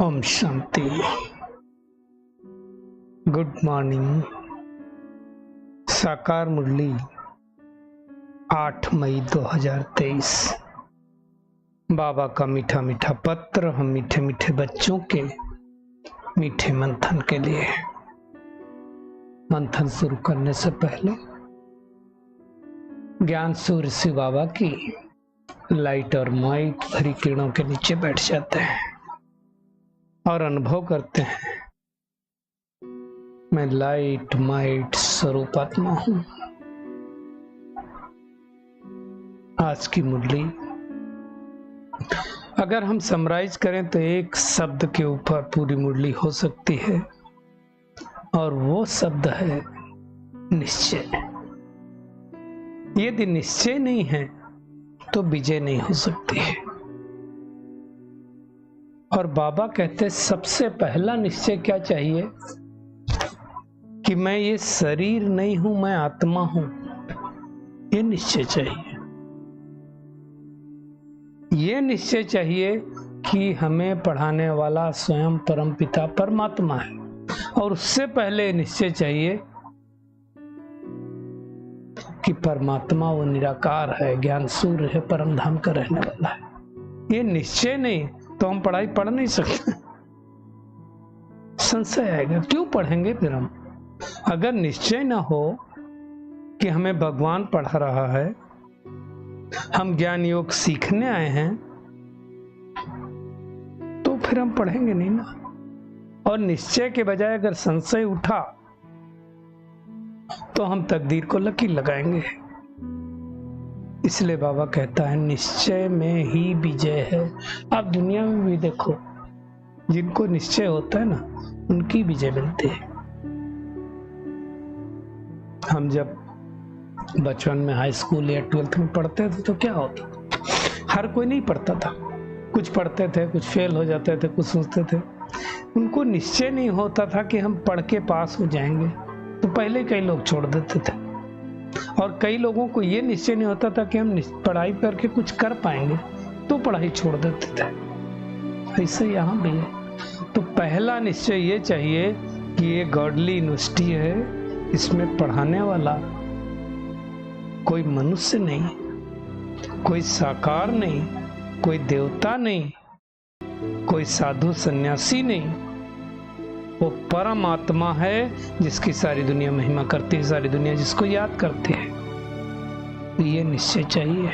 Om Shanti. Good morning. साकार मुरली 8 मई 2023। बाबा का मीठा मीठा पत्र हम मीठे मीठे बच्चों के मीठे मंथन के लिए। मंथन शुरू करने से पहले ज्ञान सूर्य शिव बाबा की लाइट और माइट भरी किरणों के नीचे बैठ जाते हैं और अनुभव करते हैं, मैं लाइट माइट स्वरूप आत्मा हूं। आज की मुरली अगर हम समराइज करें तो एक शब्द के ऊपर पूरी मुरली हो सकती है और वो शब्द है निश्चय। यदि निश्चय नहीं है तो विजय नहीं हो सकती है। और बाबा कहते हैं सबसे पहला निश्चय क्या चाहिए कि मैं ये शरीर नहीं हूं, मैं आत्मा हूं। ये निश्चय चाहिए। ये निश्चय चाहिए कि हमें पढ़ाने वाला स्वयं परमपिता परमात्मा है। और उससे पहले निश्चय चाहिए कि परमात्मा वो निराकार है, ज्ञान सूर्य है, परम धाम का रहने वाला है। ये निश्चय नहीं तो हम पढ़ाई पढ़ नहीं सकते। संशय आएगा, क्यों पढ़ेंगे फिर हम? अगर निश्चय ना हो कि हमें भगवान पढ़ा रहा है, हम ज्ञान योग सीखने आए हैं, तो फिर हम पढ़ेंगे नहीं ना। और निश्चय के बजाय अगर संशय उठा तो हम तकदीर को लकीर लगाएंगे। इसलिए बाबा कहता है निश्चय में ही विजय है। आप दुनिया में भी देखो, जिनको निश्चय होता है ना, उनकी विजय मिलती है। हम जब बचपन में हाई स्कूल या 12th में पढ़ते थे तो क्या होता था? हर कोई नहीं पढ़ता था। कुछ पढ़ते थे, कुछ फेल हो जाते थे, कुछ सोचते थे। उनको निश्चय नहीं होता था कि हम पढ़ के पास हो जाएंगे, तो पहले कई लोग छोड़ देते थे। और कई लोगों को ये निश्चय नहीं होता था कि हम पढ़ाई करके कुछ कर पाएंगे, तो पढ़ाई छोड़ देते थे। ऐसे यहाँ भी है। तो पहला निश्चय ये चाहिए कि ये गॉडली यूनिवर्सिटी है, इसमें पढ़ाने वाला कोई मनुष्य नहीं, कोई साकार नहीं, कोई देवता नहीं, कोई साधु सन्यासी नहीं, वो परमात्मा है जिसकी सारी दुनिया महिमा करती है, सारी दुनिया जिसको याद करती है। तो ये निश्चय चाहिए।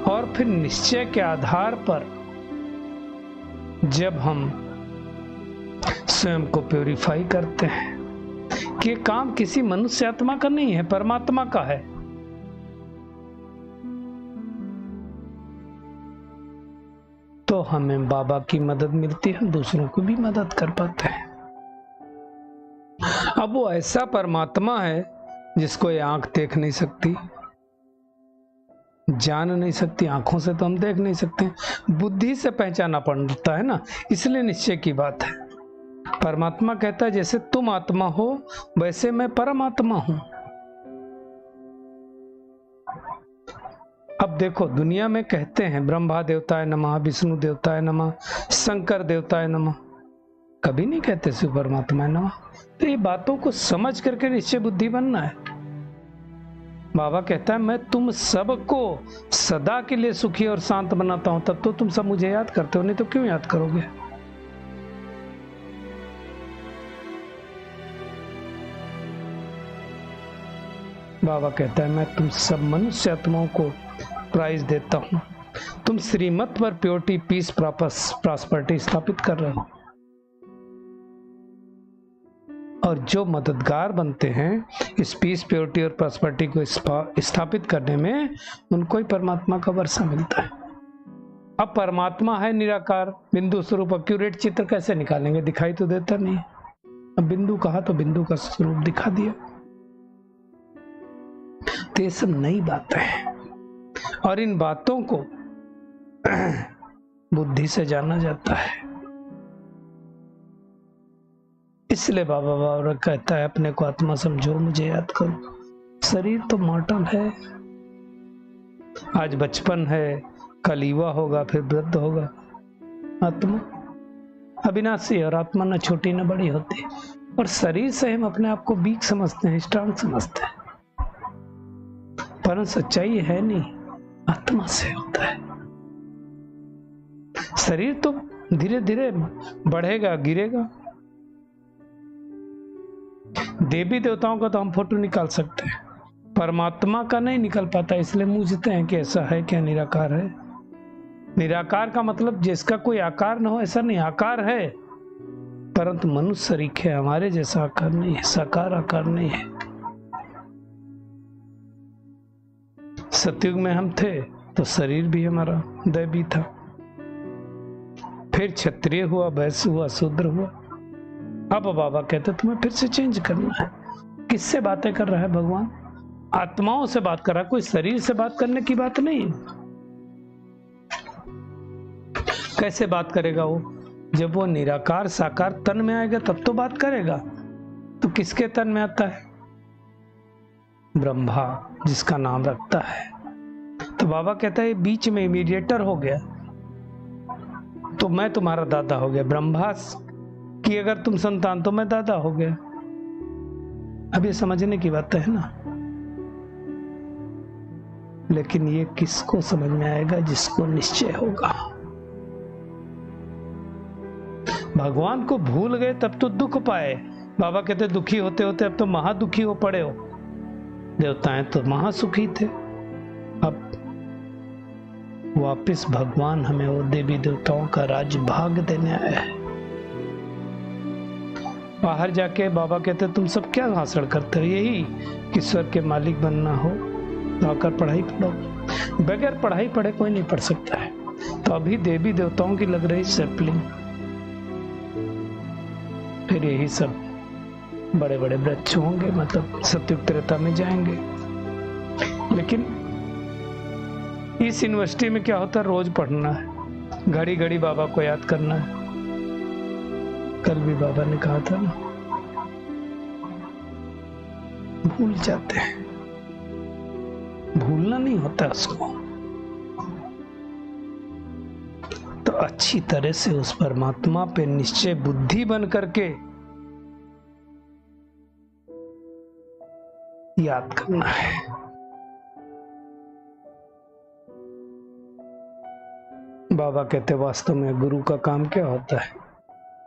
और फिर निश्चय के आधार पर जब हम स्वयं को प्यूरिफाई करते हैं कि ये काम किसी मनुष्य आत्मा का नहीं है, परमात्मा का है, तो हमें बाबा की मदद मिलती है, दूसरों को भी मदद कर पाते हैं। अब वो ऐसा परमात्मा है जिसको ये आंख देख नहीं सकती, जान नहीं सकती। आंखों से तो हम देख नहीं सकते, बुद्धि से पहचाना पड़ता है ना। इसलिए निश्चय की बात है। परमात्मा कहता है जैसे तुम आत्मा हो वैसे मैं परमात्मा हूं। अब देखो, दुनिया में कहते हैं ब्रह्मा देवताय नमः, विष्णु देवताय नमः, शंकर देवताय नमः, कभी नहीं कहते शिव परमात्मा नमः। तो ये बातों को समझ करके निश्चय बुद्धि बनना है। बाबा कहता है मैं तुम सबको सदा के लिए सुखी और शांत बनाता हूं, तब तो तुम सब मुझे याद करते हो, नहीं तो क्यों याद करोगे? बाबा कहता है मैं तुम सब मनुष्य आत्माओं को प्राइज देता हूं। तुम श्रीमत पर प्योरिटी, पीस, प्रॉस्पेरिटी स्थापित कर रहे हो। और जो मददगार बनते हैं इस पीस, प्योरिटी और प्रॉस्पेरिटी को स्थापित करने में, उनको ही परमात्मा का वर्षा मिलता है। अब परमात्मा है निराकार, बिंदु स्वरूप। एक्यूरेट चित्र कैसे निकालेंगे? दिखाई तो देता नहीं। अब बिंदु कहा तो बिंदु का स्वरूप दिखा दिया। तो ये सब नई बातें हैं और इन बातों को बुद्धि से जाना जाता है। इसलिए बाबा बाबा कहता है अपने को आत्मा समझो, मुझे याद करो। शरीर तो मॉर्टल है, आज बचपन है, कल युवा होगा, फिर वृद्ध होगा। आत्मा अविनाशी है और आत्मा न छोटी न बड़ी होती है। और शरीर से हम अपने आप को वीक समझते हैं, स्ट्रांग समझते हैं, पर सच्चाई है नहीं, आत्मा से होता है। शरीर तो धीरे धीरे बढ़ेगा, गिरेगा। देवी देवताओं का तो हम फोटो निकाल सकते हैं, परमात्मा का नहीं निकल पाता, इसलिए मूझते हैं कि ऐसा है क्या, निराकार है। निराकार का मतलब जिसका कोई आकार ना हो, ऐसा नहीं, आकार है परंतु मनुष्य शरीर है, हमारे जैसा आकार नहीं है, साकार आकार नहीं है। सतयुग में हम थे तो शरीर भी हमारा दैवी था, फिर क्षत्रिय हुआ, वैश्य हुआ, शूद्र हुआ। अब बाबा कहते तुम्हें फिर से चेंज करना है। किससे बातें कर रहा है भगवान? आत्माओं से बात कर रहा है, कोई शरीर से बात करने की बात नहीं। कैसे बात करेगा वो? जब वो निराकार साकार तन में आएगा तब तो बात करेगा। तो किसके तन में आता है? ब्रह्मा, जिसका नाम रखता है। तो बाबा कहता है बीच में मीडिएटर हो गया, तो मैं तुम्हारा दादा हो गया। ब्रह्मा की अगर तुम संतान तो मैं दादा हो गया। अब ये समझने की बात है ना। लेकिन ये किसको समझ में आएगा? जिसको निश्चय होगा। भगवान को भूल गए तब तो दुख पाए। बाबा कहते दुखी होते होते अब तो महादुखी हो पड़े हो। देवताएं तो महासुखी थे। अब वापिस भगवान हमें वो देवी देवताओं का राज्य भाग देने आया है। बाहर जाके बाबा कहते तुम सब क्या हासिल करते हो? यही कि ईश्वर के मालिक बनना हो तो आकर पढ़ाई पढ़ो। बगैर पढ़ाई पढ़े कोई नहीं पढ़ सकता है। तो अभी देवी देवताओं की लग रही सैपलिंग, फिर यही सब बड़े बड़े वृक्ष होंगे, मतलब सतयुग त्रेता में जाएंगे। लेकिन इस यूनिवर्सिटी में क्या होता है? रोज पढ़ना है, घड़ी घड़ी बाबा को याद करना है। कल भी बाबा ने कहा था ना, भूल जाते हैं। भूलना नहीं होता उसको, तो अच्छी तरह से उस परमात्मा पे निश्चय बुद्धि बन करके याद करना है। बाबा कहते वास्तव में गुरु का काम क्या होता है?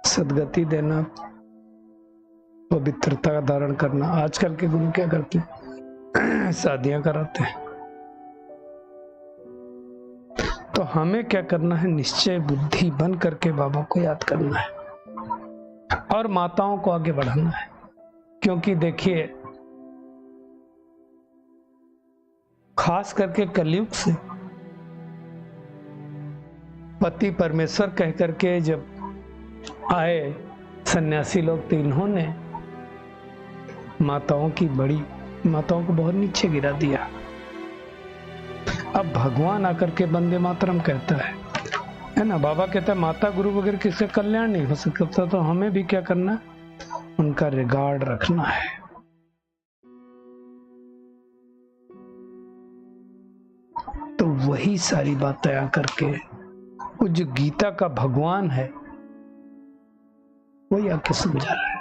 सदगति देना, पवित्रता का धारण करना। आजकल के गुरु क्या करते हैं? शादियां कराते हैं। तो हमें क्या करना है? निश्चय बुद्धि बन करके बाबा को याद करना है और माताओं को आगे बढ़ाना है। क्योंकि देखिए, खास करके कलयुग से पति परमेश्वर कह करके जब आए सन्यासी लोग, तो इन्होंने माताओं को बहुत नीचे गिरा दिया। अब भगवान आकर के वंदे मातरम कहता है ना। बाबा कहता है माता गुरु वगैरह किसका कल्याण नहीं हो सकता, तो हमें भी क्या करना? उनका रिगार्ड रखना है। तो वही सारी बातें आकर के वो जो गीता का भगवान है वही आके समझा रहा है।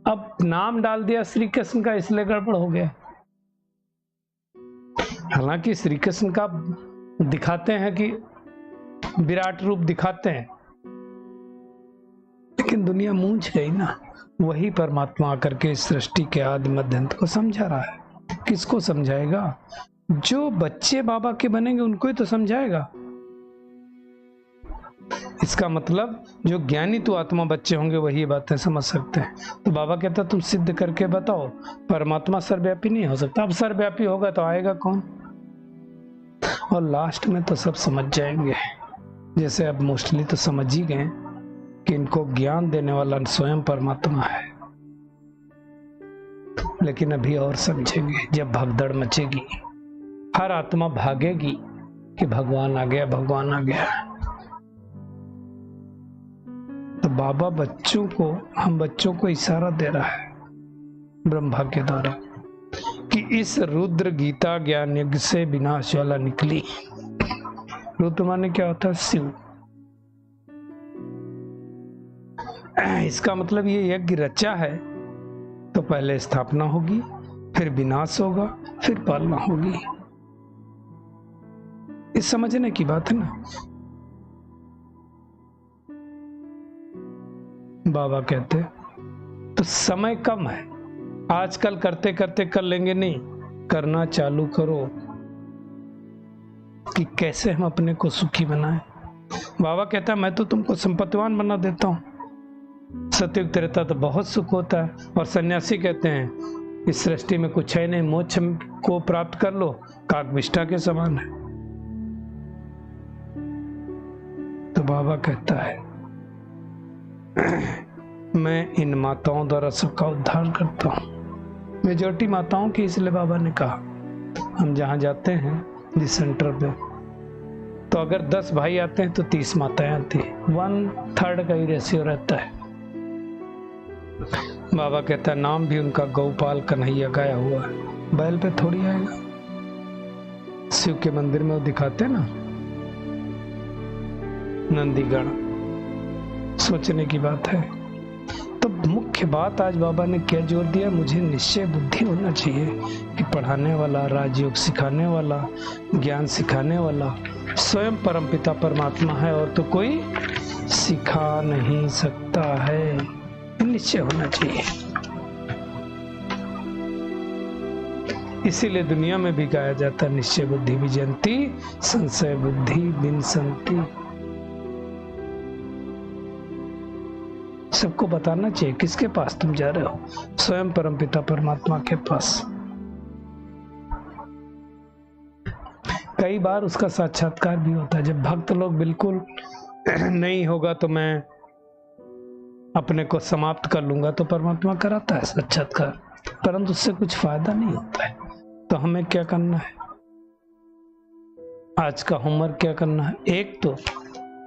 अब नाम डाल दिया श्री कृष्ण का, इसलिए गड़बड़ हो गया। हालांकि श्री कृष्ण का दिखाते हैं कि विराट रूप दिखाते हैं, लेकिन दुनिया मूंझ गई ना। वही परमात्मा आकर के इस सृष्टि के आदि मध्य अंत को समझा रहा है। किसको समझाएगा? जो बच्चे बाबा के बनेंगे उनको ही तो समझाएगा। इसका मतलब जो ज्ञानी तो आत्मा बच्चे होंगे वही बातें समझ सकते हैं। तो बाबा कहता तुम सिद्ध करके बताओ, परमात्मा सर्वव्यापी नहीं हो सकता। अब सर्वव्यापी होगा तो आएगा कौन? और लास्ट में तो सब समझ जाएंगे। जैसे अब मोस्टली तो समझ ही गए कि इनको ज्ञान देने वाला स्वयं परमात्मा है। लेकिन अभी और समझेंगे जब भगदड़ मचेगी, हर आत्मा भागेगी कि भगवान आ गया, भगवान आ गया। तो बाबा हम बच्चों को इशारा दे रहा है ब्रह्मा के द्वारा कि इस रुद्र गीता ज्ञान यज्ञ से विनाश ज्वाला निकली। रुद्र माने क्या होता है? शिव। इसका मतलब ये यज्ञ रचा है तो पहले स्थापना होगी, फिर विनाश होगा, फिर पालना होगी। इस समझने की बात है ना। बाबा कहते तो समय कम है, आजकल करते करते कर लेंगे नहीं, करना चालू करो कि कैसे हम अपने को सुखी बनाएं। बाबा कहता है मैं तो तुमको संपत्तिवान बना देता हूं, सतयुग त्रेता तो बहुत सुख होता है। और सन्यासी कहते हैं इस सृष्टि में कुछ है नहीं, मोक्ष को प्राप्त कर लो, काकविष्ठा के समान है। तो बाबा कहता है मैं इन माताओं द्वारा सबका उद्धार करता हूं। मेजॉरिटी माताओं की, इसलिए बाबा ने कहा हम जहां जाते हैं जिस सेंटर पे, तो अगर 10 भाई आते हैं तो 30 माताएं आती है, 1/3 का ही रेशियो रहता है। बाबा कहता है नाम भी उनका गौपाल कन्हैया गाया हुआ है, बैल पे थोड़ी आएगा। शिव के मंदिर में वो दिखाते हैं ना नंदीगण, सोचने की बात है। तो मुख्य बात आज बाबा ने क्या जोर दिया, मुझे निश्चय बुद्धि होना चाहिए कि पढ़ाने वाला, राजयोग सिखाने वाला, ज्ञान सिखाने वाला स्वयं परमपिता परमात्मा है और तो कोई सिखा नहीं सकता है। निश्चय होना चाहिए। इसीलिए दुनिया में भी गाया जाता है निश्चय बुद्धि विजयंती संशय बुद्धि विनशंति। सबको बताना चाहिए किसके पास तुम जा रहे हो, स्वयं परमपिता परमात्मा के पास। कई बार उसका साक्षात्कार भी होता है। जब भक्त लोग बिल्कुल नहीं होगा तो मैं अपने को समाप्त कर लूंगा, तो परमात्मा कराता है साक्षात्कार, परंतु उससे कुछ फायदा नहीं होता है। तो हमें क्या करना है, आज का होमवर्क क्या करना है? एक तो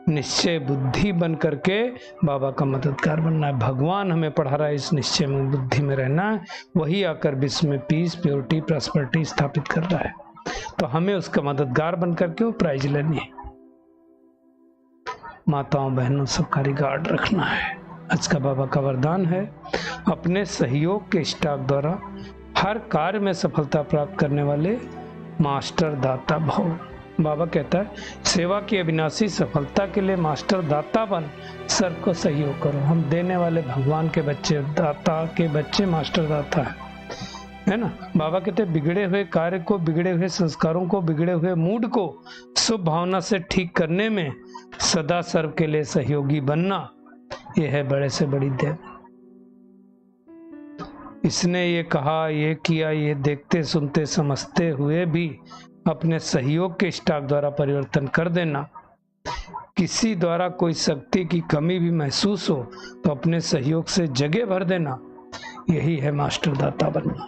निश्चय बुद्धि बन करके बाबा का मददगार बनना है। भगवान हमें पढ़ा रहा है इस निश्चय में बुद्धि में रहना है, वही आकर विश्व में पीस, प्योरिटी, प्रॉस्पेरिटी स्थापित कर रहा है। तो हमें उसका मददगार बन करके वो प्राइज लेनी है। माताओं बहनों सबका रिगार्ड रखना है। आज का बाबा का वरदान है अपने सहयोग के स्टाफ द्वारा हर कार्य में सफलता प्राप्त करने वाले मास्टर दाता भव। बाबा कहता है सेवा की अविनाशी सफलता के लिए मास्टर दाता बन सबको सहयोग करो। हम देने वाले भगवान के बच्चे, दाता के बच्चे मास्टर दाता है ना। बाबा कहते हैं बिगड़े हुए कार्य को, बिगड़े हुए संस्कारों को, बिगड़े हुए मूड को शुभ भावना से ठीक करने में सदा सर्व के लिए सहयोगी बनना, यह है बड़े से बड़ी देन। इसने ये कहा, ये किया, ये देखते सुनते समझते हुए भी अपने सहयोग के स्टाफ द्वारा परिवर्तन कर देना। किसी द्वारा कोई शक्ति की कमी भी महसूस हो तो अपने सहयोग से जगह भर देना, यही है मास्टर दाता बनना।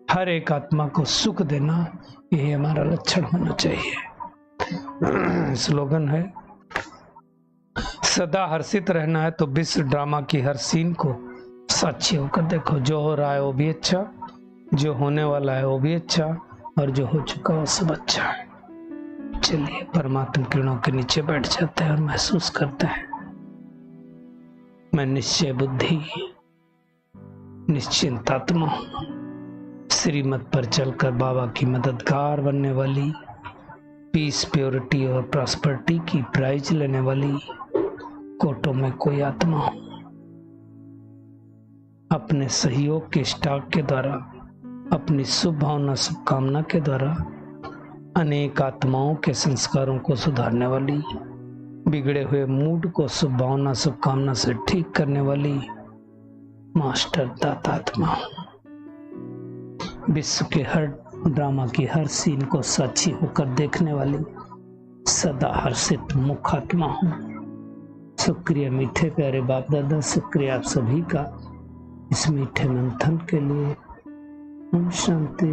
हर एक आत्मा को सुख देना, यही हमारा लक्षण होना चाहिए। स्लोगन है सदा हर्षित रहना है तो विश्व ड्रामा की हर सीन को साक्षी होकर देखो। जो हो रहा है वो भी अच्छा, जो होने वाला है वो भी अच्छा, और जो हो चुका वो सब अच्छा है। चलिए परमात्मा किरणों के नीचे बैठ जाते हैं और महसूस करते हैं मैं निश्चय बुद्धि निश्चिंत आत्मा हूं, श्रीमत पर चलकर बाबा की मददगार बनने वाली, पीस, प्योरिटी और प्रॉस्पेरिटी की प्राइज लेने वाली कोटों में कोई आत्मा हूं। अपने सहयोग के स्टाफ के द्वारा, अपनी शुभ भावना शुभकामना के द्वारा अनेक आत्माओं के संस्कारों को सुधारने वाली, बिगड़े हुए मूड को शुभ भावना शुभकामना से ठीक करने वाली मास्टर दाता आत्मा। विश्व के हर ड्रामा की हर सीन को साक्षी होकर देखने वाली सदा हर्षित मुख आत्मा हूं। शुक्रिया मीठे प्यारे बाप दादा, शुक्रिया आप सभी का इस मीठे मंथन के लिए। ओम शांति।